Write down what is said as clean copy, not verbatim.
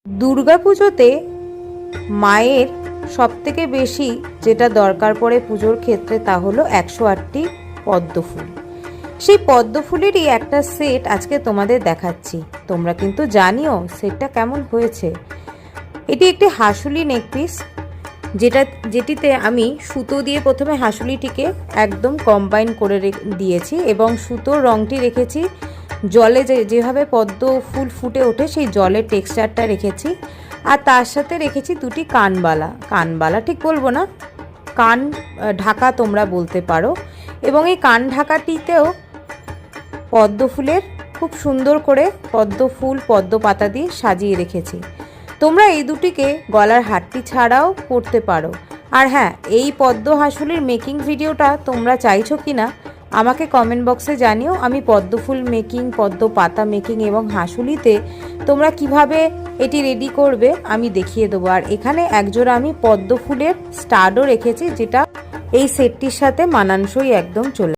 দুর্গাপুজোতে মায়ের সবথেকে বেশি যেটা দরকার পড়ে পুজোর ক্ষেত্রে তা হলো 108টি পদ্ম ফুল। সেই পদ্ম ফুলেরই একটা সেট আজকে তোমাদের দেখাচ্ছি। তোমরা কিন্তু জানিও সেটটা কেমন হয়েছে। এটি একটি হাসুলি নেকপিস, যেটিতে আমি সুতো দিয়ে প্রথমে হাসুলিটিকে একদম কম্বাইন করে দিয়েছি এবং সুতোর রঙটি রেখেছি জলে, যেভাবে পদ্ম ফুল ফুটে ওঠে সেই জলের টেক্সচারটা রেখেছি। আর তার সাথে রেখেছি দুটি কানবালা ঠিক বলবো না, কান ঢাকা তোমরা বলতে পারো। এবং এই কান ঢাকাটিতেও পদ্ম ফুলের খুব সুন্দর করে পদ্ম ফুল পদ্ম পাতা দিয়ে সাজিয়ে রেখেছি। তোমরা এই দুটিকে গলার হারটি ছাড়াও পরতে পারো। আর হ্যাঁ, এই পদ্ম হাসুলির মেকিং ভিডিওটা তোমরা চাইছো কি না আমাকে কমেন্ট বক্সে জানিও। আমি পদ্ম ফুল মেকিং, পদ্ম পাতা মেকিং এবং হাসুলিতে তোমরা কিভাবে এটি রেডি করবে আমি দেখিয়ে দেবো। আর এখানে একজোড়া আমি পদ্ম ফুলের স্টাডও রেখেছি, যেটা এই সেটটির সাথে মানানসই একদম চলে।